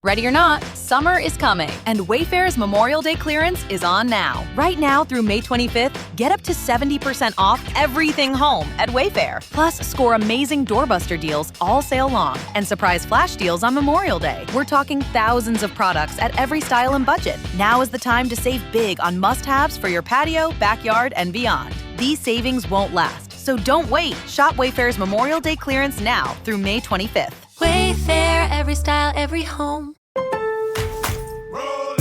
Ready or not, summer is coming, and Wayfair's Memorial Day clearance is on now. Right now through May 25th, get up to 70% off everything home at Wayfair. Plus, score amazing doorbuster deals all sale long and surprise flash deals on Memorial Day. We're talking thousands of products at every style and budget. Now is the time to save big on must-haves for your patio, backyard, and beyond. These savings won't last, so don't wait. Shop Wayfair's Memorial Day clearance now through May 25th. Wayfair, every style, every home.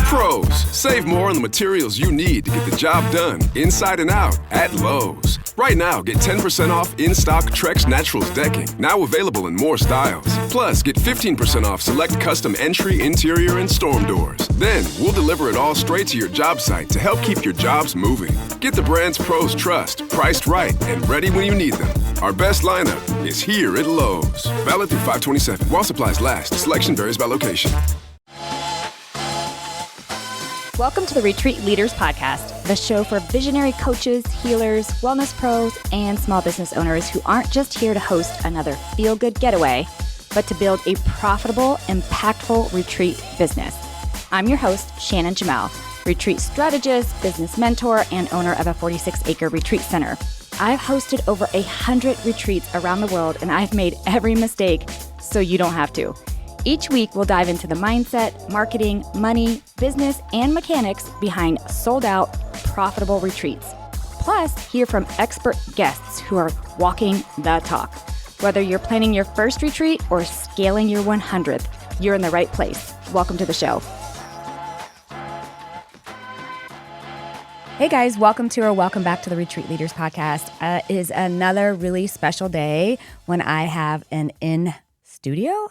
Pros, save more on the materials you need to get the job done, inside and out, at Lowe's. Right now, get 10% off in-stock Trex Naturals decking, now available in more styles. Plus, get 15% off select custom entry, interior, and storm doors. Then, we'll deliver it all straight to your job site to help keep your jobs moving. Get the brands pros trust, priced right, and ready when you need them. Our best lineup is here at Lowe's. Valid through 5/27. While supplies last, selection varies by location. Welcome to the Retreat Leaders Podcast, the show for visionary coaches, healers, wellness pros, and small business owners who aren't just here to host another feel-good getaway, but to build a profitable, impactful retreat business. I'm your host, Shannon and Jaymie, retreat strategist, business mentor, and owner of a 46-acre retreat center. I've hosted over 100 retreats around the world, and I've made every mistake so you don't have to. Each week, we'll dive into the mindset, marketing, money, business, and mechanics behind sold-out, profitable retreats. Plus, hear from expert guests who are walking the talk. Whether you're planning your first retreat or scaling your 100th, you're in the right place. Welcome to the show. Hey guys, welcome back to the Retreat Leaders Podcast. It is another really special day when I have an in-studio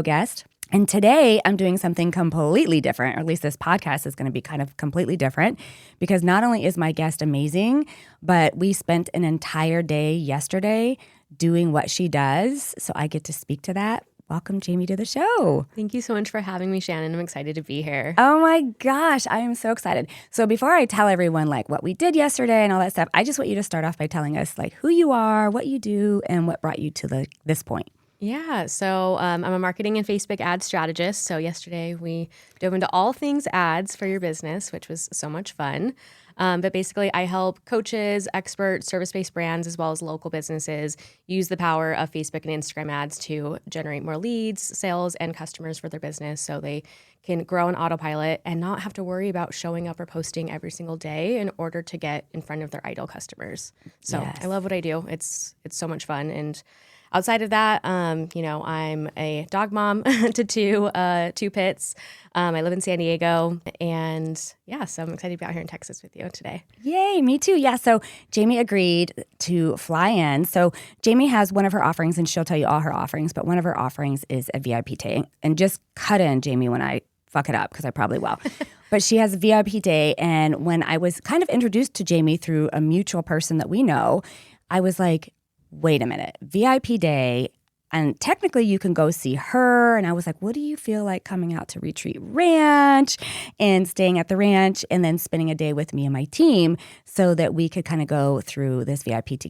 guest. And today I'm doing something completely different, or at least this podcast is going to be kind of completely different, because not only is my guest amazing, but we spent an entire day yesterday doing what she does. So I get to speak to that. Welcome, Jamie, to the show. Thank you so much for having me, Shannon. I'm excited to be here. Oh my gosh, I am so excited. So before I tell everyone like what we did yesterday and all that stuff, I just want you to start off by telling us like who you are, what you do, and what brought you to this point. Yeah, so I'm a marketing and Facebook ad strategist. So yesterday we dove into all things ads for your business, which was so much fun. But basically, I help coaches, experts, service-based brands, as well as local businesses use the power of Facebook and Instagram ads to generate more leads, sales, and customers for their business so they can grow on autopilot and not have to worry about showing up or posting every single day in order to get in front of their ideal customers. So yes. I love what I do. It's so much fun. And outside of that, I'm a dog mom to two pits. I live in San Diego, and yeah, so I'm excited to be out here in Texas with you today. Yay, me too. Yeah, so Jamie agreed to fly in. So Jamie has one of her offerings, and she'll tell you all her offerings, but one of her offerings is a VIP day. And just cut in, Jamie, when I fuck it up, because I probably will. But she has a VIP day, and when I was kind of introduced to Jamie through a mutual person that we know, I was like, wait a minute, VIP day, and technically you can go see her. And I was like, what do you feel like coming out to Retreat Ranch and staying at the ranch and then spending a day with me and my team so that we could kind of go through this VIP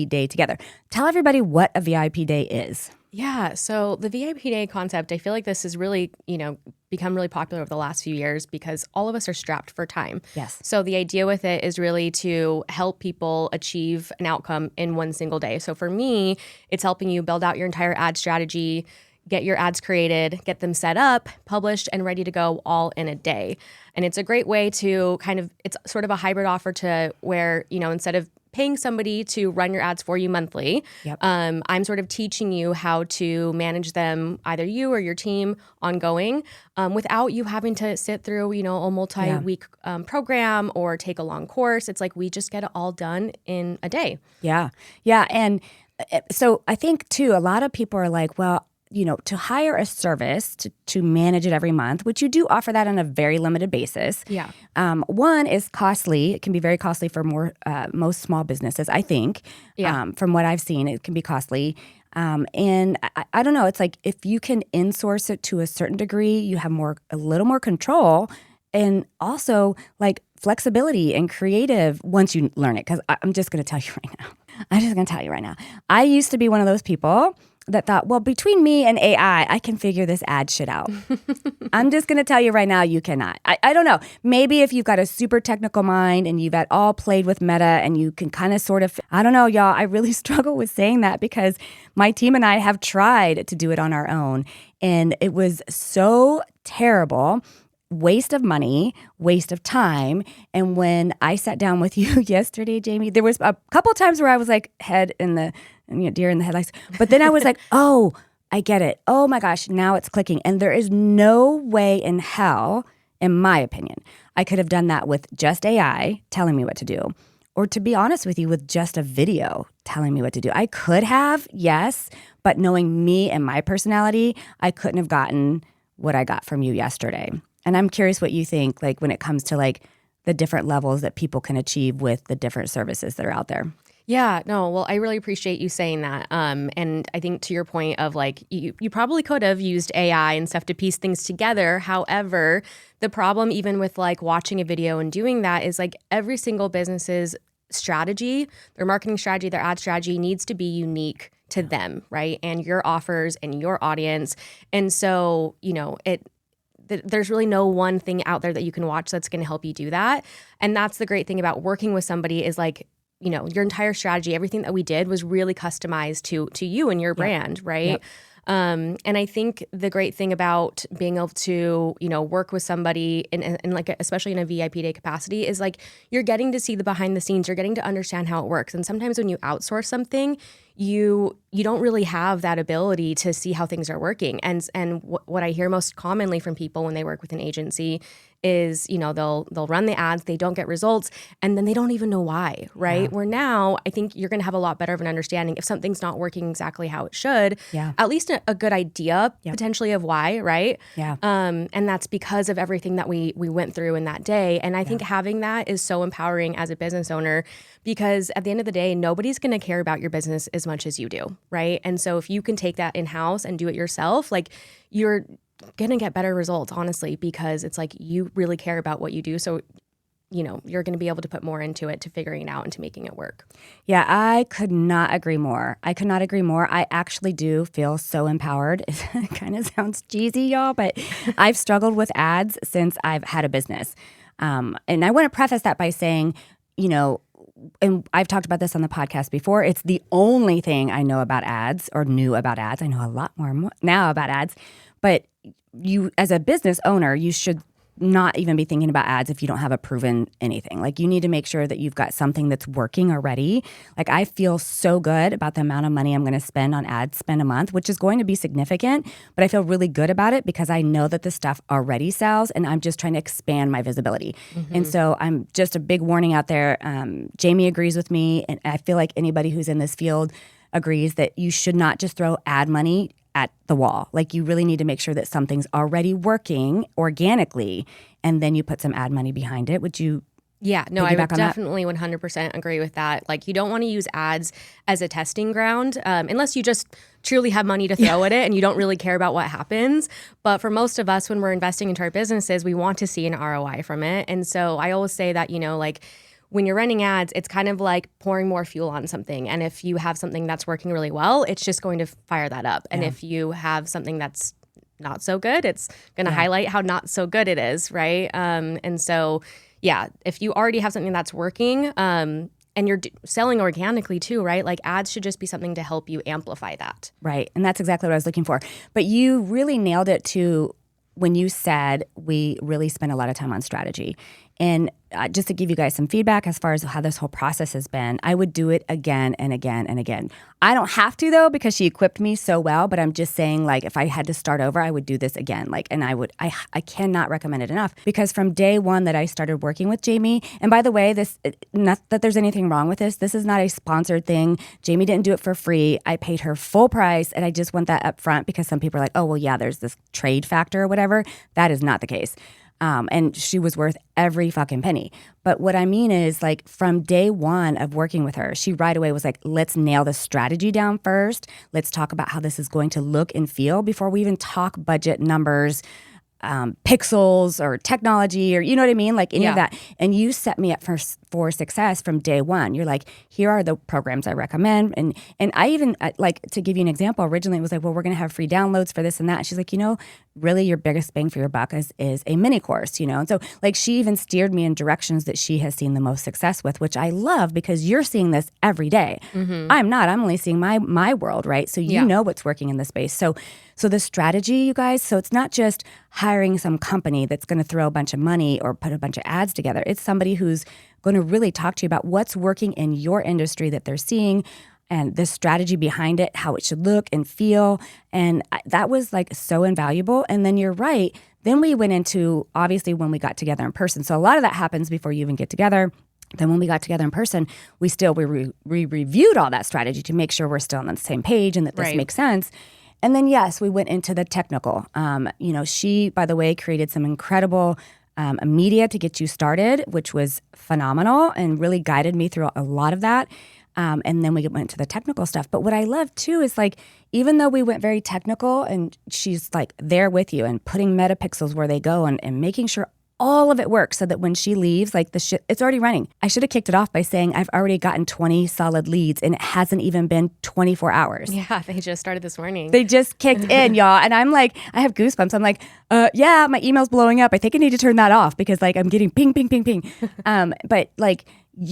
day together. Tell everybody what a VIP day is. Yeah, so the VIP day concept, I feel like this has really, become really popular over the last few years because all of us are strapped for time. Yes. So the idea with it is really to help people achieve an outcome in one single day. So for me, it's helping you build out your entire ad strategy, get your ads created, get them set up, published, and ready to go all in a day. And it's a great way to it's sort of a hybrid offer to where, instead of paying somebody to run your ads for you monthly. Yep. I'm sort of teaching you how to manage them, either you or your team, ongoing, without you having to sit through, a multi-week program or take a long course. It's like we just get it all done in a day. Yeah. Yeah. And so I think, too, a lot of people are like, well, to hire a service to manage it every month, which you do offer that on a very limited basis. Yeah. One is costly. It can be very costly for most small businesses, I think. Yeah. From what I've seen, it can be costly. And I don't know. It's like if you can insource it to a certain degree, you have a little more control, and also like flexibility and creative once you learn it. Because I'm just going to tell you right now. I used to be one of those people that thought, well, between me and AI, I can figure this ad shit out. I'm just going to tell you right now, you cannot. I don't know. Maybe if you've got a super technical mind and you've at all played with Meta and you can kind of sort of, I don't know, y'all, I really struggle with saying that because my team and I have tried to do it on our own. And it was so terrible. Waste of money, waste of time. And when I sat down with you yesterday, Jamie, there was a couple of times where I was like deer in the headlights. But then I was like, oh, I get it. Oh my gosh, now it's clicking. And there is no way in hell, in my opinion, I could have done that with just AI telling me what to do. Or to be honest with you, with just a video telling me what to do. I could have, yes, but knowing me and my personality, I couldn't have gotten what I got from you yesterday. And I'm curious what you think, like when it comes to like the different levels that people can achieve with the different services that are out there. Yeah, no, well, I really appreciate you saying that. And I think to your point of like, you probably could have used AI and stuff to piece things together. However, the problem even with like watching a video and doing that is like every single business's strategy, their marketing strategy, their ad strategy needs to be unique to them, right? And your offers and your audience. And so, there's really no one thing out there that you can watch that's going to help you do that. And that's the great thing about working with somebody is like, your entire strategy, everything that we did was really customized to you and your brand, right? Yep. And I think the great thing about being able to, work with somebody in like, especially in a VIP day capacity is like, you're getting to see the behind the scenes, you're getting to understand how it works. And sometimes when you outsource something, you don't really have that ability to see how things are working. And what I hear most commonly from people when they work with an agency is, they'll run the ads, they don't get results, and then they don't even know why, right? Yeah. Where now I think you're going to have a lot better of an understanding if something's not working exactly how it should, at least a good idea potentially of why, right? Yeah. And that's because of everything that we went through in that day. And I think having that is so empowering as a business owner because at the end of the day, nobody's going to care about your business as much as you do, right? And so if you can take that in-house and do it yourself, like you're going to get better results, honestly, because it's like you really care about what you do. So, you're going to be able to put more into it, to figuring it out and to making it work. Yeah, I could not agree more. I actually do feel so empowered. It kind of sounds cheesy, y'all, but I've struggled with ads since I've had a business. And I want to preface that by saying, and I've talked about this on the podcast before, it's the only thing I know about ads or knew about ads. I know a lot more now about ads. But you, as a business owner, you should not even be thinking about ads if you don't have a proven anything. Like you need to make sure that you've got something that's working already. Like I feel so good about the amount of money I'm going to spend on ad spend a month, which is going to be significant, but I feel really good about it because I know that the stuff already sells and I'm just trying to expand my visibility. Mm-hmm. And so I'm just a big warning out there. Jamie agrees with me, and I feel like anybody who's in this field agrees that you should not just throw ad money at the wall. Like you really need to make sure that something's already working organically, and then you put some ad money behind it. Would you? Yeah, no, I would definitely 100% agree with that. Like you don't want to use ads as a testing ground unless you just truly have money to throw at it and you don't really care about what happens. But for most of us, when we're investing into our businesses, we want to see an ROI from it. And so I always say that, like when you're running ads, it's kind of like pouring more fuel on something. And if you have something that's working really well, it's just going to fire that up. And if you have something that's not so good, it's going to highlight how not so good it is, right? And so, if you already have something that's working and you're selling organically too, right? Like ads should just be something to help you amplify that. Right. And that's exactly what I was looking for. But you really nailed it too when you said we really spend a lot of time on strategy. And just to give you guys some feedback as far as how this whole process has been, I would do it again and again and again. I don't have to though, because she equipped me so well, but I'm just saying like if I had to start over, I would do this again. And I cannot recommend it enough, because from day one that I started working with Jamie, and by the way, this, not that there's anything wrong with this is not a sponsored thing. Jamie didn't do it for free. I paid her full price, and I just want that up front because some people are like, oh, well, yeah, there's this trade factor or whatever. That is not the case. And she was worth every fucking penny. But what I mean is, like, from day one of working with her, she right away was like, let's nail the strategy down first. Let's talk about how this is going to look and feel before we even talk budget numbers. pixels or technology or you know what I mean? Like any of that. And you set me up for success from day one. You're like, here are the programs I recommend. And I even, like, to give you an example, originally it was like, well, we're going to have free downloads for this and that. And she's like, really your biggest bang for your buck is a mini course, And so like she even steered me in directions that she has seen the most success with, which I love because you're seeing this every day. I'm not. I'm only seeing my world, right? So you know what's working in the space. So the strategy, you guys, so it's not just hiring some company that's going to throw a bunch of money or put a bunch of ads together. It's somebody who's going to really talk to you about what's working in your industry that they're seeing and the strategy behind it, how it should look and feel. And that was like so invaluable. And then you're right. Then we went into, obviously, when we got together in person. So a lot of that happens before you even get together. Then when we got together in person, we reviewed all that strategy to make sure we're still on the same page and that this makes sense. And then, yes, we went into the technical. She, by the way, created some incredible media to get you started, which was phenomenal and really guided me through a lot of that. And then we went to the technical stuff. But what I love, too, is like, even though we went very technical and she's like there with you and putting metapixels where they go and making sure all of it works so that when she leaves, like it's already running. I should have kicked it off by saying I've already gotten 20 solid leads and it hasn't even been 24 hours. Yeah, they just started this morning. They just kicked in, y'all. And I'm like, I have goosebumps. I'm like, yeah, my email's blowing up. I think I need to turn that off because like I'm getting ping, ping, ping, ping. But like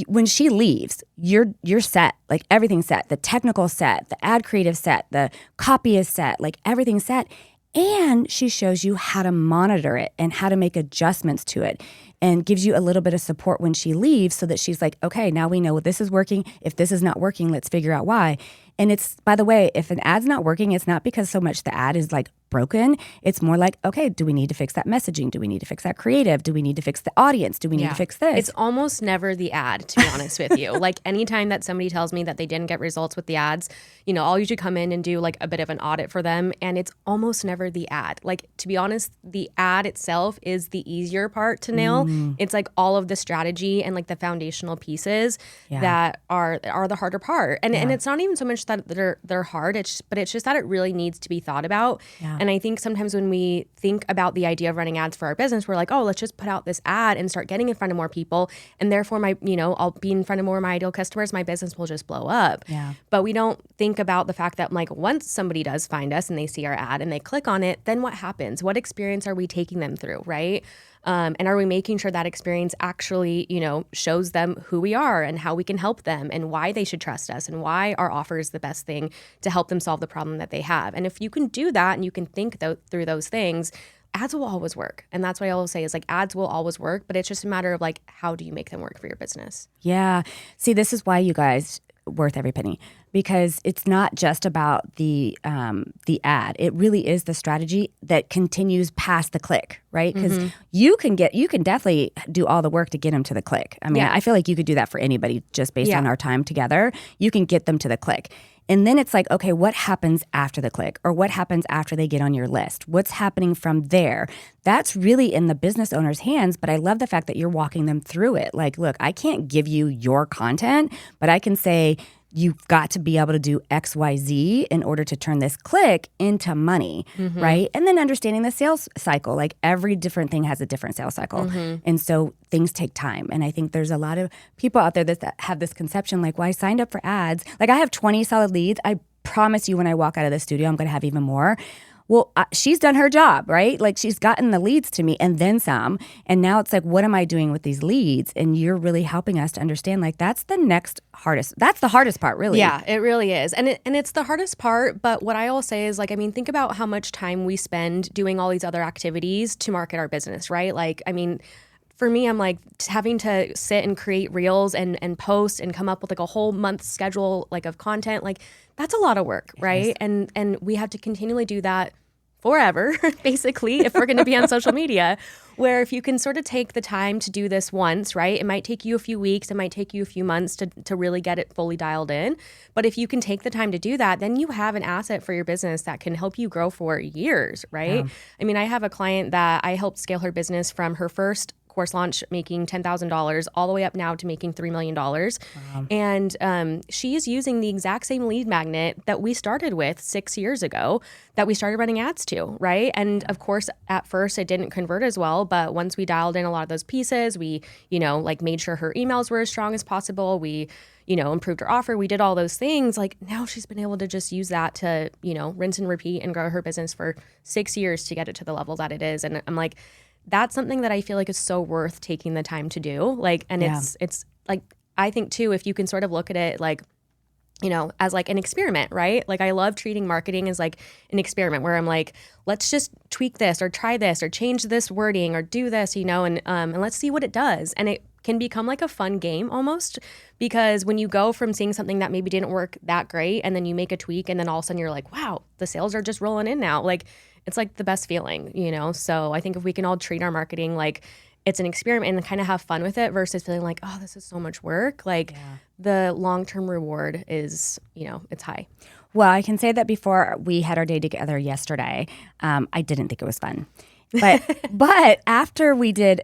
when she leaves, you're set. Like everything's set. The technical set, the ad creative set, the copy is set, like everything's set. And she shows you how to monitor it and how to make adjustments to it and gives you a little bit of support when she leaves so that she's like, okay, now we know this is working. If this is not working, let's figure out why. And it's, by the way, if an ad's not working, it's not because so much the ad is like broken. It's more like, okay, do we need to fix that messaging? Do we need to fix that creative? Do we need to fix the audience? Do we need to fix this? It's almost never the ad, to be honest with you. Like anytime that somebody tells me that they didn't get results with the ads, I'll usually come in and do like a bit of an audit for them. And it's almost never the ad. Like, to be honest, the ad itself is the easier part to nail. It's like all of the strategy and like the foundational pieces that are the harder part. And it's not even so much that they're hard, but it's just that it really needs to be thought about. And I think sometimes when we think about the idea of running ads for our business, we're like, oh, let's just put out this ad and start getting in front of more people. And therefore I'll be in front of more of my ideal customers. My business will just blow up. But we don't think about the fact that like once somebody does find us and they see our ad and they click on it, then what happens? What experience are we taking them through, right? And are we making sure that experience actually, shows them who we are and how we can help them and why they should trust us and why our offer is the best thing to help them solve the problem that they have. And if you can do that and you can think through those things, ads will always work. And that's what I always say is like ads will always work, but it's just a matter of like, how do you make them work for your business? Yeah. See, this is why you guys worth every penny, because it's not just about the ad. It really is the strategy that continues past the click, right? Because you can definitely do all the work to get them to the click. I mean, I feel like you could do that for anybody just based on our time together. You can get them to the click. And then it's like, okay, what happens after the click or what happens after they get on your list? What's happening from there? That's really in the business owner's hands, but I love the fact that you're walking them through it. Like, look, I can't give you your content, but I can say, you've got to be able to do X, Y, Z in order to turn this click into money, right? And then understanding the sales cycle. Like every different thing has a different sales cycle. And so things take time. And I think there's a lot of people out there that have this conception like, well, I signed up for ads. Like I have 20 solid leads. I promise you when I walk out of the studio, I'm going to have even more. Well, she's done her job, right? Like she's gotten the leads to me and then some. And now it's like, what am I doing with these leads? And you're really helping us to understand like that's the hardest part, really. Yeah, it really is. And it's the hardest part. But what I always say is like, I mean, think about how much time we spend doing all these other activities to market our business, right? Like, I mean, for me, I'm like having to sit and create reels and post and come up with like a whole month schedule like of content. Like that's a lot of work, right? And we have to continually do that forever, basically, if we're going to be on social media, where if you can sort of take the time to do this once, right? It might take you a few weeks, it might take you a few months to really get it fully dialed in. But if you can take the time to do that, then you have an asset for your business that can help you grow for years, right? I mean, I have a client that I helped scale her business from her first course launch making $10,000 all the way up now to making $3 million. And she's using the exact same lead magnet that we started with 6 years ago that we started running ads to, right? And of course, at first it didn't convert as well, but once we dialed in a lot of those pieces, we, like made sure her emails were as strong as possible. We, improved her offer. We did all those things. Like now she's been able to just use that to, rinse and repeat and grow her business for 6 years to get it to the level that it is. And I'm like, that's something that I feel like is so worth taking the time to do. Like, and it's like, I think too, if you can sort of look at it like, as like an experiment, right? Like I love treating marketing as like an experiment where I'm like, let's just tweak this or try this or change this wording or do this, and let's see what it does. And it can become like a fun game almost, because when you go from seeing something that maybe didn't work that great and then you make a tweak and then all of a sudden you're like, wow, the sales are just rolling in now. Like it's like the best feeling, So I think if we can all treat our marketing like it's an experiment and kind of have fun with it versus feeling like, oh, this is so much work. Like the long-term reward is, it's high. Well, I can say that before we had our day together yesterday, I didn't think it was fun. But after we did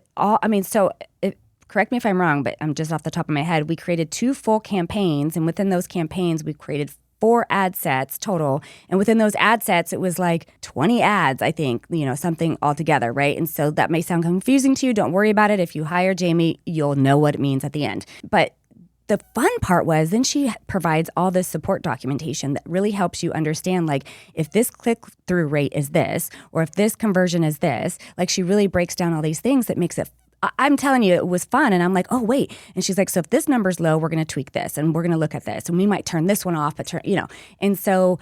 correct me if I'm wrong, but I'm just off the top of my head, we created 2 full campaigns. And within those campaigns, we created 4 ad sets total. And within those ad sets, it was like 20 ads, I think, something altogether, right? And so that may sound confusing to you. Don't worry about it. If you hire Jamie, you'll know what it means at the end. But the fun part was then she provides all this support documentation that really helps you understand, like, if this click-through rate is this, or if this conversion is this, like she really breaks down all these things that makes it I'm telling you, it was fun. And I'm like, oh, wait. And she's like, so if this number's low, we're going to tweak this and we're going to look at this and we might turn this one off, but And so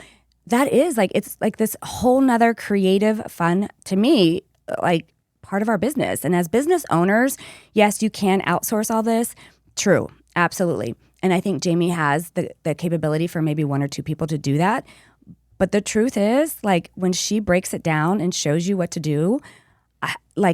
that is like, it's like this whole nother creative fun to me, like part of our business. And as business owners, yes, you can outsource all this. True. Absolutely. And I think Jamie has the capability for maybe 1 or 2 people to do that. But the truth is, like, when she breaks it down and shows you what to do,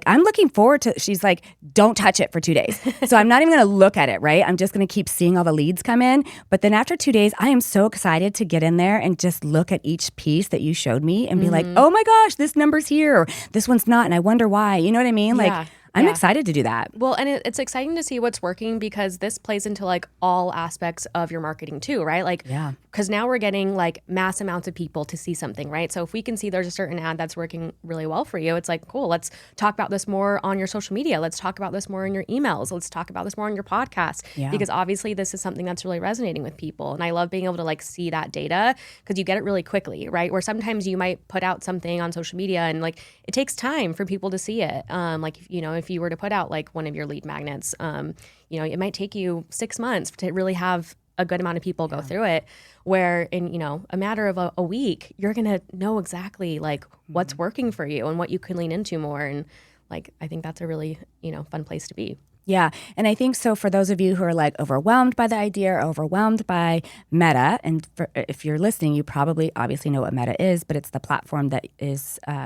I'm looking forward to, she's like, don't touch it for 2 days. So I'm not even going to look at it, right? I'm just going to keep seeing all the leads come in. But then after 2 days, I am so excited to get in there and just look at each piece that you showed me and be like, oh my gosh, this number's here, or this one's not, and I wonder why. You know what I mean? Like, I'm excited to do that. Well, and it's exciting to see what's working because this plays into like all aspects of your marketing too, right? Like, because now we're getting like mass amounts of people to see something, right? So if we can see there's a certain ad that's working really well for you, it's like, cool, let's talk about this more on your social media. Let's talk about this more in your emails. Let's talk about this more on your podcast. Because obviously this is something that's really resonating with people. And I love being able to like see that data because you get it really quickly, right? Where sometimes you might put out something on social media and like it takes time for people to see it. If you were to put out like one of your lead magnets, it might take you 6 months to really have a good amount of people go through it, where in, a matter of a week, you're going to know exactly like what's working for you and what you can lean into more. And like, I think that's a really, fun place to be. Yeah. And I think so for those of you who are like overwhelmed by the idea or overwhelmed by Meta, and if you're listening, you probably obviously know what Meta is, but it's the platform that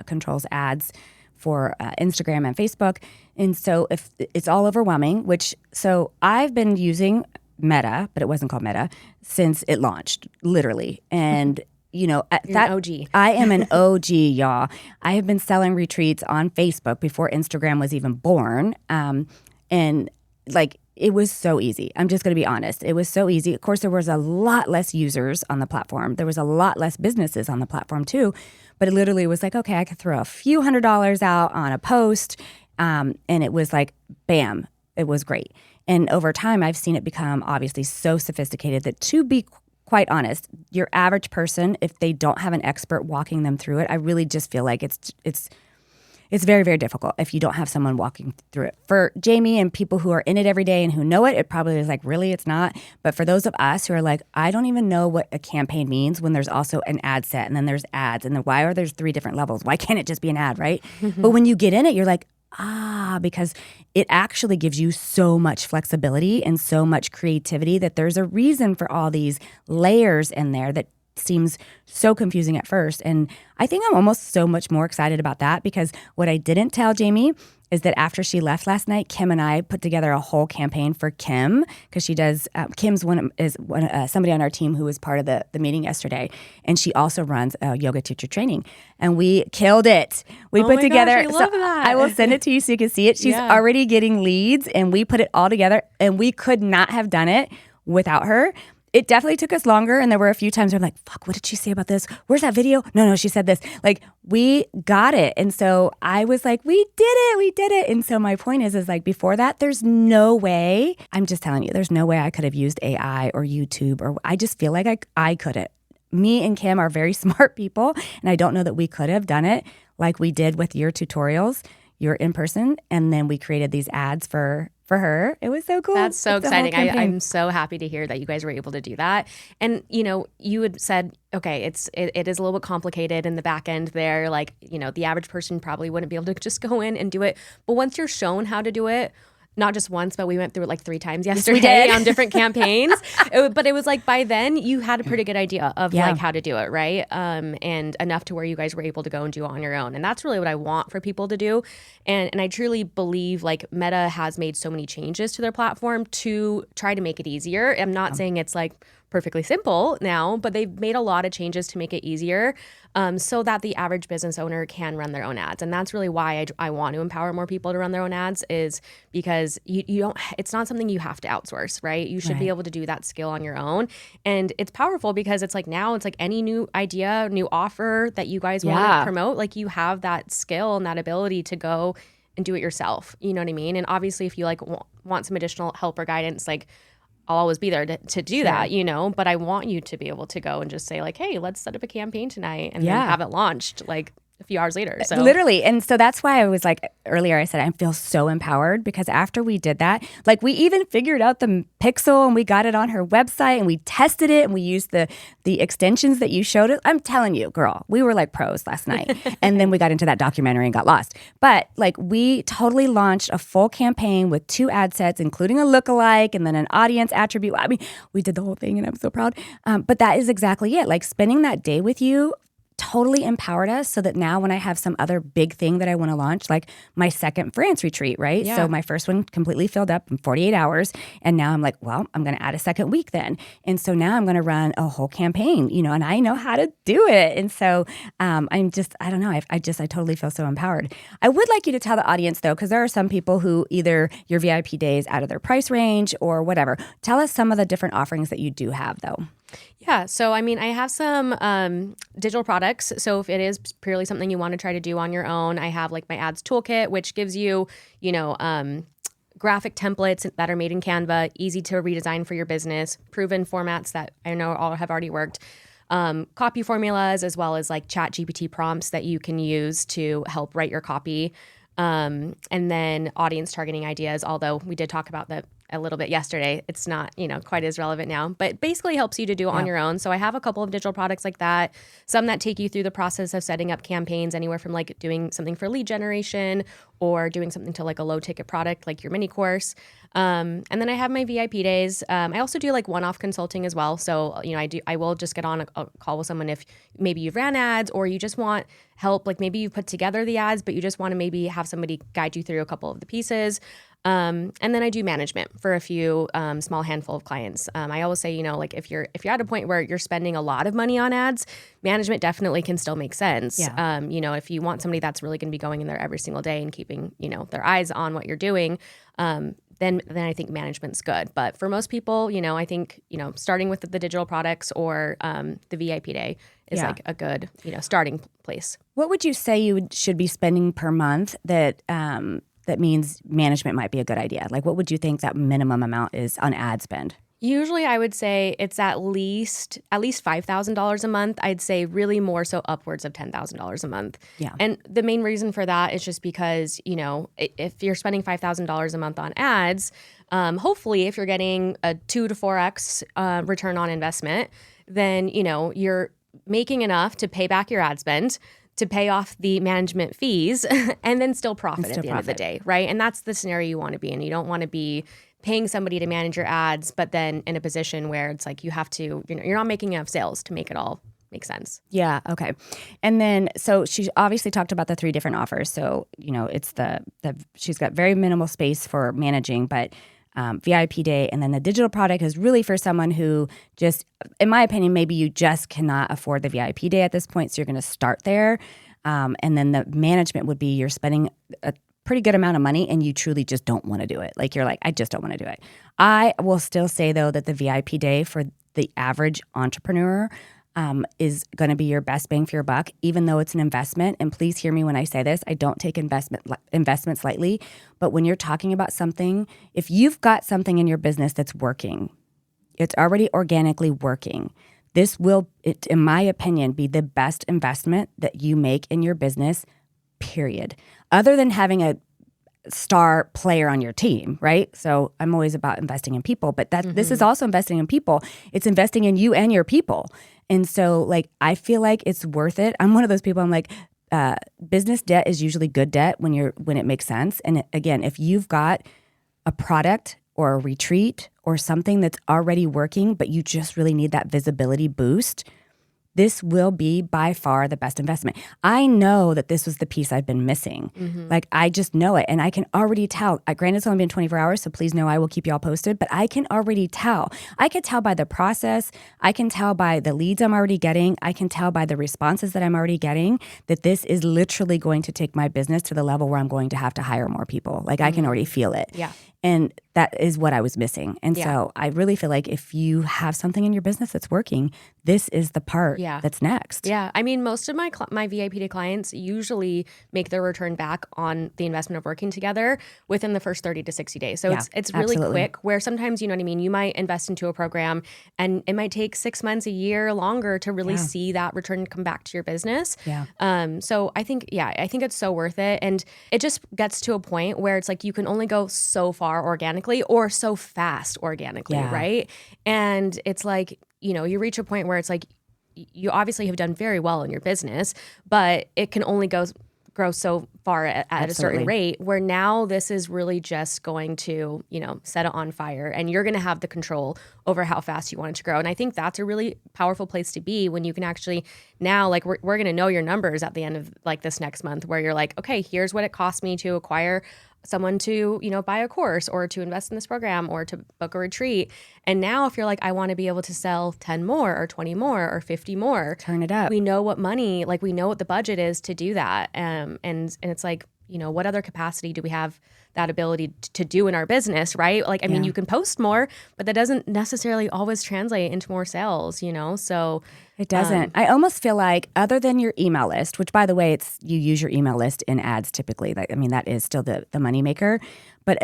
controls ads for Instagram and Facebook. And so if it's all overwhelming, so I've been using Meta, but it wasn't called Meta, since it launched, literally. And, You're an OG. I am an OG, y'all. I have been selling retreats on Facebook before Instagram was even born. And like, it was so easy. I'm just going to be honest. It was so easy. Of course, there was a lot less users on the platform. There was a lot less businesses on the platform too. But it literally was like, okay, I could throw a few $100s out on a post. And it was like, bam, it was great. And over time, I've seen it become obviously so sophisticated that, to be quite honest, your average person, if they don't have an expert walking them through it, I really just feel like it's very, very difficult if you don't have someone walking through it. For Jamie and people who are in it every day and who know it, it probably is like, really, it's not. But for those of us who are like, I don't even know what a campaign means when there's also an ad set and then there's ads. And then why are there 3 different levels? Why can't it just be an ad, right? But when you get in it, you're like, because it actually gives you so much flexibility and so much creativity that there's a reason for all these layers in there that seems so confusing at first. And I think I'm almost so much more excited about that because what I didn't tell Jamie is that after she left last night, Kim and I put together a whole campaign for Kim, because she does. Kim's somebody on our team who was part of the meeting yesterday, and she also runs a yoga teacher training, and we killed it. We put together. Gosh, I love that. I will send it to you so you can see it. She's already getting leads, and we put it all together, and we could not have done it without her. It definitely took us longer, and there were a few times where I'm like, fuck, what did she say about this? Where's that video? No, she said this. Like, we got it. And so I was like, we did it. And so my point is like, before that, there's no way, I'm just telling you, there's no way I could have used AI or YouTube, or I just feel like I couldn't. Me and Kim are very smart people, and I don't know that we could have done it like we did with your tutorials, your in-person, and then we created these ads for her. It was so cool. That's so exciting. I'm so happy to hear that you guys were able to do that. And, you had said, okay, it is a little bit complicated in the back end there. Like, the average person probably wouldn't be able to just go in and do it. But once you're shown how to do it, not just once, but we went through it like 3 times yesterday on different campaigns. But it was like by then you had a pretty good idea of like how to do it, right? And enough to where you guys were able to go and do it on your own. And that's really what I want for people to do. And I truly believe like Meta has made so many changes to their platform to try to make it easier. I'm not saying it's like perfectly simple now, but they've made a lot of changes to make it easier so that the average business owner can run their own ads. And that's really why I want to empower more people to run their own ads, is because you don't, it's not something you have to outsource, right? You should be able to do that skill on your own. And it's powerful because it's like now it's like any new idea, new offer that you guys want to promote, like you have that skill and that ability to go and do it yourself. You know what I mean? And obviously if you like want some additional help or guidance, like I'll always be there to do that, but I want you to be able to go and just say like, hey, let's set up a campaign tonight and then have it launched like a few hours later. So literally. And so that's why I was like, earlier I said, I feel so empowered, because after we did that, like we even figured out the pixel and we got it on her website and we tested it and we used the extensions that you showed us. I'm telling you, girl, we were like pros last night. And then we got into that documentary and got lost. But like we totally launched a full campaign with 2 ad sets, including a lookalike and then an audience attribute. I mean, we did the whole thing and I'm so proud. But that is exactly it. Like spending that day with you totally empowered us, so that now when I have some other big thing that I want to launch, like my second France retreat, right? So my first one completely filled up in 48 hours. And now I'm like, well, I'm going to add a second week then. And so now I'm going to run a whole campaign, and I know how to do it. And so I'm just, I don't know. I totally feel so empowered. I would like you to tell the audience though, because there are some people who either your VIP day is out of their price range or whatever. Tell us some of the different offerings that you do have though. Yeah. So, I mean, I have some digital products. So if it is purely something you want to try to do on your own, I have like my ads toolkit, which gives you, graphic templates that are made in Canva, easy to redesign for your business, proven formats that I know all have already worked, copy formulas, as well as like ChatGPT prompts that you can use to help write your copy. And then audience targeting ideas, although we did talk about that a little bit yesterday. It's not, quite as relevant now, but basically helps you to do it on your own. So I have a couple of digital products like that, some that take you through the process of setting up campaigns, anywhere from like doing something for lead generation or doing something to like a low ticket product, like your mini course. And then I have my VIP days. I also do like one-off consulting as well. So, I will just get on a call with someone if maybe you've ran ads or you just want help, like maybe you put together the ads, but you just want to maybe have somebody guide you through a couple of the pieces. And then I do management for a few small handful of clients. I always say, like if you're at a point where you're spending a lot of money on ads, management definitely can still make sense. Yeah. If you want somebody that's really going to be going in there every single day and keeping, their eyes on what you're doing, then I think management's good. But for most people, I think, starting with the digital products or the VIP day is like a good, starting place. What would you say you should be spending per month that means management might be a good idea? Like, what would you think that minimum amount is on ad spend? Usually I would say it's at least $5,000 a month. I'd say really more so upwards of $10,000 a month. Yeah. And the main reason for that is just because, if you're spending $5,000 a month on ads, hopefully if you're getting a 2 to 4x return on investment, then, you're making enough to pay back your ad spend, to pay off the management fees, and then still profit at the end of the day, right? And that's the scenario you want to be in. You don't want to be paying somebody to manage your ads, but then in a position where it's like you have to, you're not making enough sales to make it all make sense. Yeah. Okay. And then, so she obviously talked about the 3 different offers. So, it's she's got very minimal space for managing, but VIP day. And then the digital product is really for someone who just, in my opinion, maybe you just cannot afford the VIP day at this point. So you're going to start there. And then the management would be you're spending a pretty good amount of money and you truly just don't want to do it. Like you're like, I just don't want to do it. I will still say though that the VIP day for the average entrepreneur is going to be your best bang for your buck, even though it's an investment. And please hear me when I say this. I don't take investments lightly. But when you're talking about something, if you've got something in your business that's working, it's already organically working, this will, in my opinion, be the best investment that you make in your business, period. Other than having a star player on your team, right? So I'm always about investing in people, but this is also investing in people. It's investing in you and your people. And so like, I feel like it's worth it. I'm one of those people, I'm like, business debt is usually good debt when it makes sense. And again, if you've got a product or a retreat or something that's already working, but you just really need that visibility boost, this will be by far the best investment. I know that this was the piece I've been missing. Like, I just know it. And I can already tell. Granted, it's only been 24 hours, so please know I will keep you all posted. But I can already tell. I can tell by the process. I can tell by the leads I'm already getting. I can tell by the responses that I'm already getting that this is literally going to take my business to the level where I'm going to have to hire more people. Like, I can already feel it. Yeah. And that is what I was missing. And so I really feel like if you have something in your business that's working, this is the part that's next. Yeah. I mean, most of my VIP Day clients usually make their return back on the investment of working together within the first 30 to 60 days. So it's really quick, where sometimes, you know what I mean, you might invest into a program and it might take 6 months, a year longer to really see that return come back to your business. So I think it's so worth it. And it just gets to a point where it's like you can only go so far organically or so fast organically, right? And it's like, you reach a point where it's like you obviously have done very well in your business, but it can only grow so far at a certain rate, where now this is really just going to, set it on fire, and you're going to have the control over how fast you want it to grow. And I think that's a really powerful place to be, when you can actually now, like, we're going to know your numbers at the end of like this next month, where you're like, okay, here's what it cost me to acquire someone to, buy a course or to invest in this program or to book a retreat. And now if you're like, I want to be able to sell 10 more or 20 more or 50 more, turn it up. We know what money, like we know what the budget is to do that. And it's like, what other capacity do we have that ability to do in our business, right? Like, I mean, you can post more, but that doesn't necessarily always translate into more sales, So it doesn't. I almost feel like, other than your email list, which, by the way, you use your email list in ads typically. That is still the moneymaker. But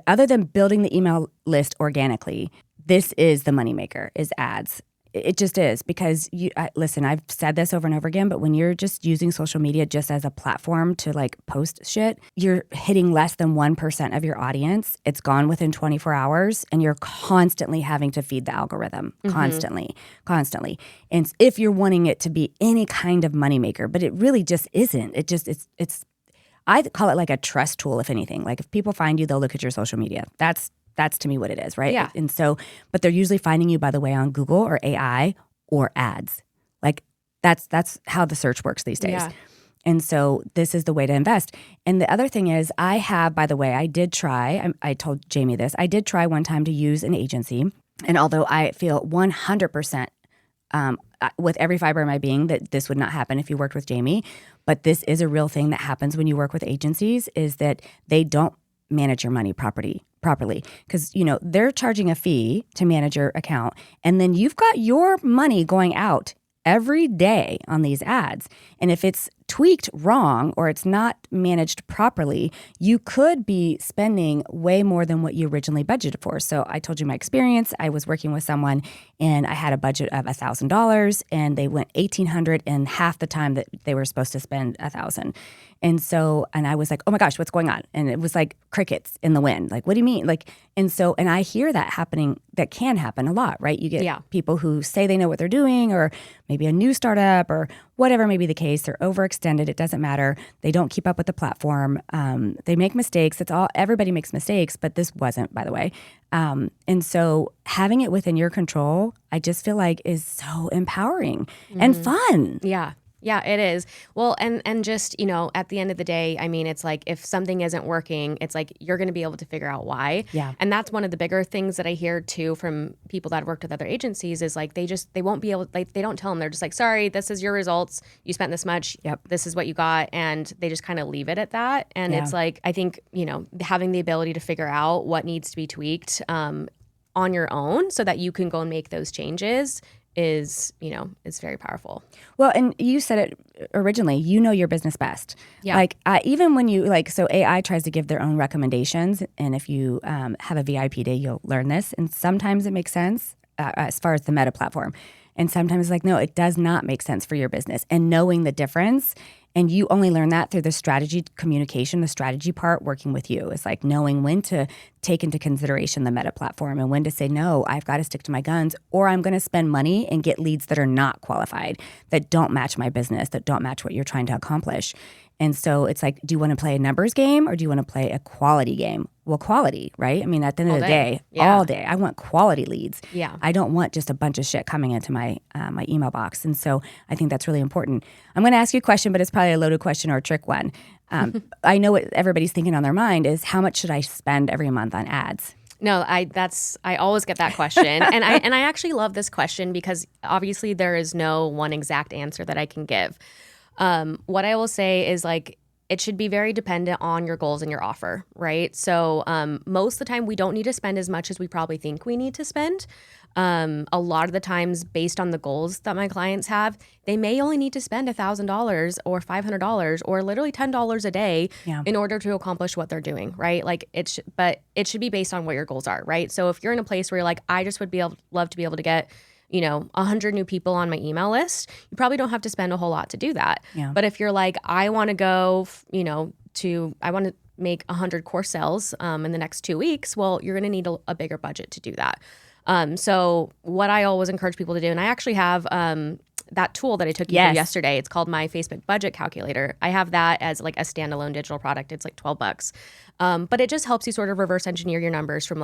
other than building the email list organically, this is the moneymaker, is ads. It just is, because listen, I've said this over and over again, but when you're just using social media just as a platform to like post shit, you're hitting less than 1% of your audience. It's gone within 24 hours, and you're constantly having to feed the algorithm, constantly. And if you're wanting it to be any kind of moneymaker, but it really just isn't. It's I call it like a trust tool, if anything. Like, if people find you, they'll look at your social media. That's to me what it is, right? Yeah. And so, but they're usually finding you, by the way, on Google or AI or ads. Like, that's how the search works these days. Yeah. And so this is the way to invest. And the other thing is, I have, by the way, I did try, I told Jamie this, I did try one time to use an agency. And although I feel 100% with every fiber of my being that this would not happen if you worked with Jamie, but this is a real thing that happens when you work with agencies, is that they don't manage your money properly, because they're charging a fee to manage your account, and then you've got your money going out every day on these ads. And if it's tweaked wrong or it's not managed properly, you could be spending way more than what you originally budgeted for. So I told you my experience. I was working with someone and I had a budget of $1,000 and they went $1,800 in half the time that they were supposed to spend $1,000. And I was like, oh my gosh, what's going on? And it was like crickets in the wind. Like, what do you mean? And I hear that happening. That can happen a lot, right? You get people who say they know what they're doing, or maybe a new startup or whatever may be the case, they're overextended. It doesn't matter. They don't keep up with the platform. They make mistakes. It's all, everybody makes mistakes, but this wasn't, by the way. And so having it within your control, I just feel like is so empowering and fun. Yeah, it is. Well, and just, at the end of the day, I mean, it's like if something isn't working, it's like you're going to be able to figure out why. Yeah. And that's one of the bigger things that I hear too from people that worked with other agencies is like they won't be able, like they don't tell them. They're just like, sorry, this is your results. You spent this much. Yep. This is what you got. And they just kind of leave it at that. And it's like, I think, having the ability to figure out what needs to be tweaked on your own so that you can go and make those changes is very powerful. Well, and you said it originally, your business best. Yeah. Like even when you so AI tries to give their own recommendations. And if you have a VIP day, you'll learn this. And sometimes it makes sense as far as the Meta platform. And sometimes no, it does not make sense for your business. And knowing the difference, and you only learn that through the strategy communication, the strategy part working with you. It's like knowing when to take into consideration the Meta platform and when to say, no, I've got to stick to my guns, or I'm going to spend money and get leads that are not qualified, that don't match my business, that don't match what you're trying to accomplish. And so it's like, do you want to play a numbers game or do you want to play a quality game? Well, quality, right? I mean, at the end of the day, all day, I want quality leads. Yeah. I don't want just a bunch of shit coming into my my email box. And so I think that's really important. I'm going to ask you a question, but it's probably a loaded question or a trick one. I know what everybody's thinking on their mind is how much should I spend every month on ads? No, I always get that question. and I actually love this question because obviously there is no one exact answer that I can give. What I will say is it should be very dependent on your goals and your offer, right? So most of the time we don't need to spend as much as we probably think we need to spend. A lot of the times based on the goals that my clients have, they may only need to spend $1,000 or $500 or literally $10 a day in order to accomplish what they're doing, right? But it should be based on what your goals are, right? So if you're in a place where you're like, I just would love to be able to get 100 new people on my email list, you probably don't have to spend a whole lot to do that. Yeah. But if you're like, I want to go, I want to make 100 course sales in the next 2 weeks, well, you're going to need a bigger budget to do that. So what I always encourage people to do, and I actually have that tool that I took you through yesterday. It's called my Facebook budget calculator. I have that as a standalone digital product. It's $12. But it just helps you sort of reverse engineer your numbers from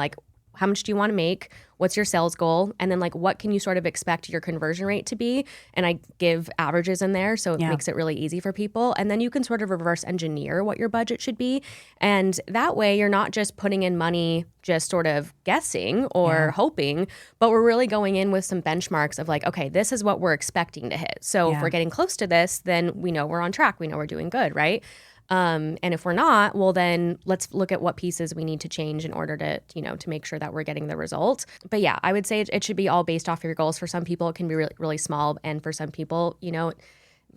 how much do you want to make? What's your sales goal? And then what can you sort of expect your conversion rate to be? And I give averages in there, so it makes it really easy for people. And then you can sort of reverse engineer what your budget should be. And that way you're not just putting in money just sort of guessing or hoping, but we're really going in with some benchmarks of okay, this is what we're expecting to hit. So if we're getting close to this, then we know we're on track. We know we're doing good, right? And if we're not, well, then let's look at what pieces we need to change in order to, to make sure that we're getting the result. But yeah, I would say it should be all based off of your goals. For some people, it can be really, really small. And for some people,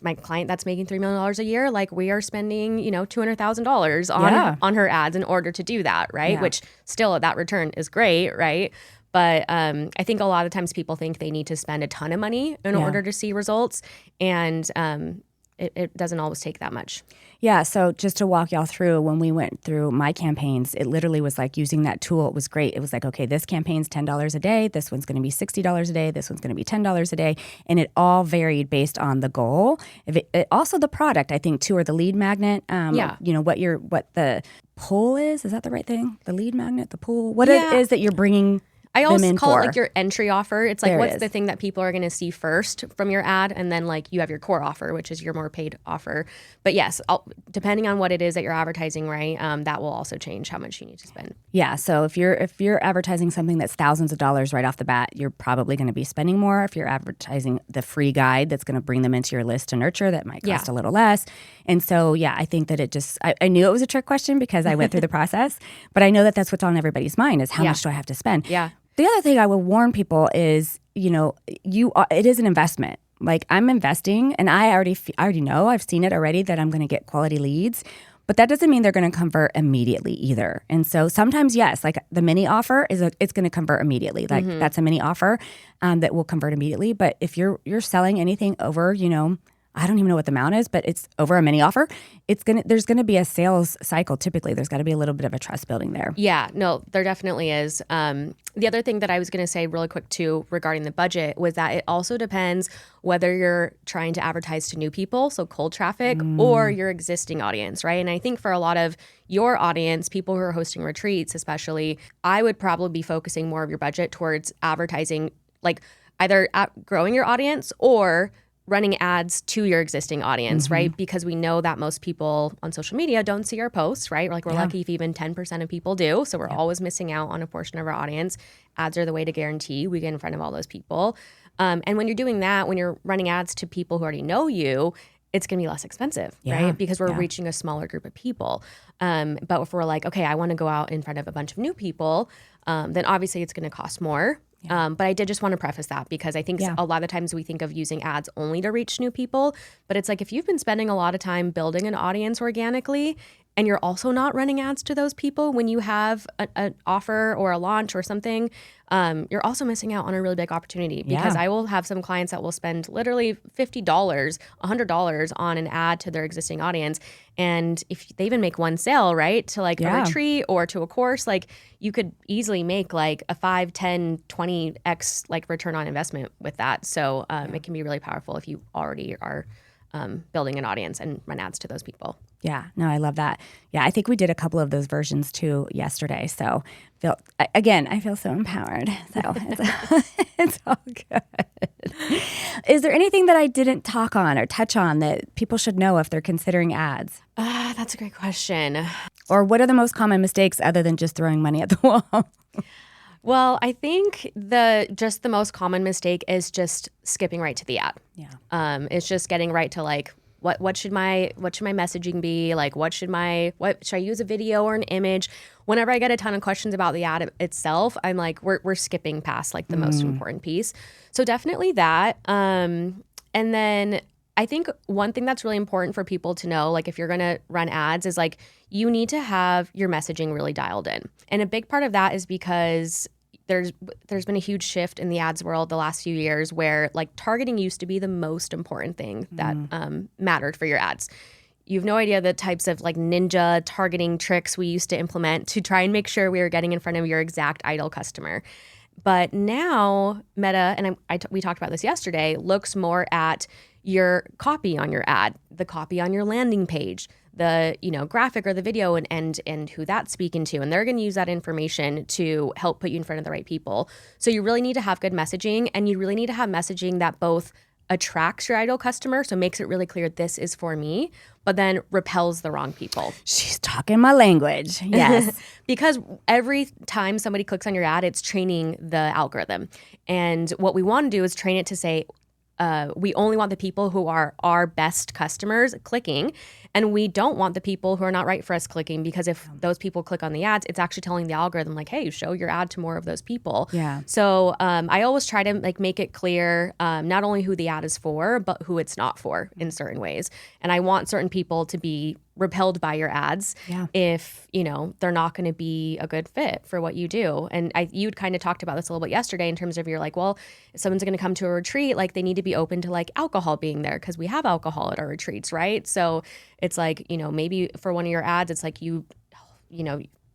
my client that's making $3 million a year, we are spending, $200,000 on her ads in order to do that, right? Yeah. Which still that return is great, right? But I think a lot of times people think they need to spend a ton of money in order to see results. And it doesn't always take that much. Yeah, so just to walk y'all through, when we went through my campaigns, it literally was using that tool. It was great. It was okay, this campaign's $10 a day. This one's going to be $60 a day. This one's going to be $10 a day. And it all varied based on the goal. Also the product, I think, too, or the lead magnet. What the pull is that the right thing? The lead magnet, the pull? What it is that you're bringing I also call for. it your entry offer. It's what's the thing that people are going to see first from your ad, and then you have your core offer, which is your more paid offer. But yes, depending on what it is that you're advertising, right, that will also change how much you need to spend. Yeah. So if you're advertising something that's thousands of dollars right off the bat, you're probably going to be spending more. If you're advertising the free guide that's going to bring them into your list to nurture, that might cost a little less. And so I think that I knew it was a trick question because I went through the process, but I know that that's what's on everybody's mind is how much do I have to spend? Yeah. The other thing I will warn people is, it is an investment. I'm investing, and I already know, I've seen it already, that I'm going to get quality leads, but that doesn't mean they're going to convert immediately either. And so sometimes, yes, the mini offer it's going to convert immediately. That's a mini offer that will convert immediately. But if you're selling anything over, I don't even know what the amount is, but it's over a mini offer, there's gonna be a sales cycle. Typically, there's got to be a little bit of a trust building there. Yeah, no, there definitely is. The other thing that I was going to say really quick too regarding the budget was that it also depends whether you're trying to advertise to new people, so cold traffic, or your existing audience, right? And I think for a lot of your audience, people who are hosting retreats especially, I would probably be focusing more of your budget towards advertising, like either growing your audience or running ads to your existing audience, right? Because we know that most people on social media don't see our posts, right? We're lucky if even 10% of people do. So we're always missing out on a portion of our audience. Ads are the way to guarantee we get in front of all those people. And when you're doing that, when you're running ads to people who already know you, it's going to be less expensive, right? Because we're reaching a smaller group of people. But if we're like, okay, I want to go out in front of a bunch of new people, then obviously it's going to cost more. But I did just want to preface that because I think a lot of times we think of using ads only to reach new people. But it's like if you've been spending a lot of time building an audience organically and you're also not running ads to those people when you have an offer or a launch or something, you're also missing out on a really big opportunity because I will have some clients that will spend literally $50, $100 on an ad to their existing audience. And if they even make one sale, right, to like a retreat or to a course, like you could easily make like a 5, 10, 20x like return on investment with that. So it can be really powerful if you already are building an audience and run ads to those people. Yeah, no, I love that. Yeah, I think we did a couple of those versions too yesterday. So I feel so empowered. So it's all good. Is there anything that I didn't talk on or touch on that people should know if they're considering ads? That's a great question. Or what are the most common mistakes other than just throwing money at the wall? Well, I think the most common mistake is just skipping right to the ad. Yeah. It's just getting right to like what should my messaging be? Like what should I use a video or an image? Whenever I get a ton of questions about the ad itself, I'm like we're skipping past like the most important piece. So definitely that. And then I think one thing that's really important for people to know, like if you're going to run ads, is like you need to have your messaging really dialed in. And a big part of that is because there's been a huge shift in the ads world the last few years where like targeting used to be the most important thing that mattered for your ads. You have no idea the types of like ninja targeting tricks we used to implement to try and make sure we were getting in front of your exact ideal customer. But now Meta, and we talked about this yesterday, looks more at your copy on your ad, the copy on your landing page, the graphic or the video and who that's speaking to. And they're going to use that information to help put you in front of the right people. So you really need to have good messaging, and you really need to have messaging that both attracts your ideal customer, so makes it really clear this is for me, but then repels the wrong people. She's talking my language. Yes. Because every time somebody clicks on your ad, it's training the algorithm. And what we want to do is train it to say, we only want the people who are our best customers clicking, and we don't want the people who are not right for us clicking, because if those people click on the ads, it's actually telling the algorithm like, hey, show your ad to more of those people. Yeah. So I always try to like make it clear not only who the ad is for, but who it's not for in certain ways. And I want certain people to be repelled by your ads if they're not going to be a good fit for what you do. And you'd kind of talked about this a little bit yesterday in terms of you're like, well, if someone's going to come to a retreat, like they need to be open to like alcohol being there because we have alcohol at our retreats, right? So it's like, maybe for one of your ads, it's like you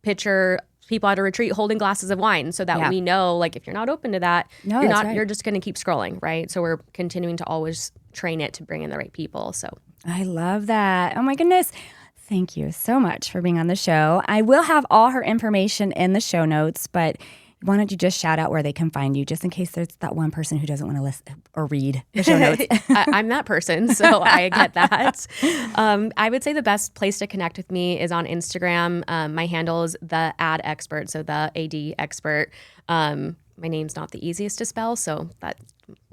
picture people at a retreat holding glasses of wine so that we know, like, if you're not open to that, you're just going to keep scrolling, right? So we're continuing to always train it to bring in the right people. So I love that. Oh my goodness. Thank you so much for being on the show. I will have all her information in the show notes, but why don't you just shout out where they can find you, just in case there's that one person who doesn't want to listen or read the show notes. I'm that person, so I get that. I would say the best place to connect with me is on Instagram. My handle is the ad expert, so the AD expert. My name's not the easiest to spell, so that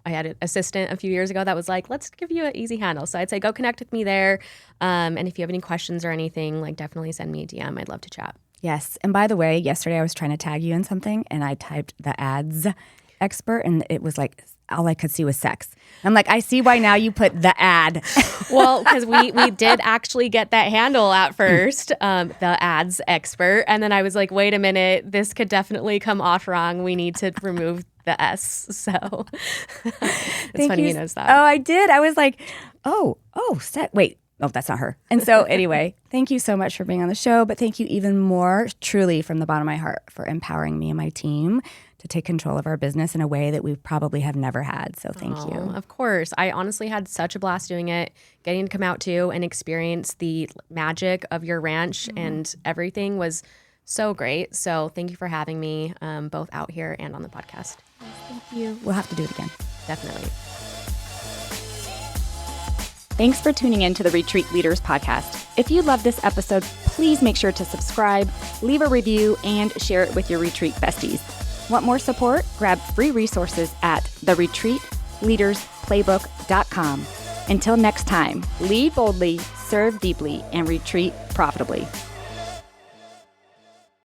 I had an assistant a few years ago that was like, let's give you an easy handle. So I'd say go connect with me there. And if you have any questions or anything, like definitely send me a DM. I'd love to chat. Yes. And by the way, yesterday I was trying to tag you in something and I typed the ads expert and it was like, all I could see was sex. I'm like, I see why now you put the ad. Well, because we did actually get that handle at first, the ads expert. And then I was like, wait a minute, this could definitely come off wrong. We need to remove the S. So it's Thank funny you. he knows that. Oh, I did. I was like, wait. Oh, that's not her. And so anyway, thank you so much for being on the show. But thank you even more, truly, from the bottom of my heart, for empowering me and my team to take control of our business in a way that we probably have never had. So thank you. Of course. I honestly had such a blast doing it, getting to come out to and experience the magic of your ranch, and everything was so great. So thank you for having me, both out here and on the podcast. Thank you. We'll have to do it again. Definitely. Thanks for tuning in to the Retreat Leaders Podcast. If you love this episode, please make sure to subscribe, leave a review, and share it with your retreat besties. Want more support? Grab free resources at theretreatleadersplaybook.com. Until next time, lead boldly, serve deeply, and retreat profitably.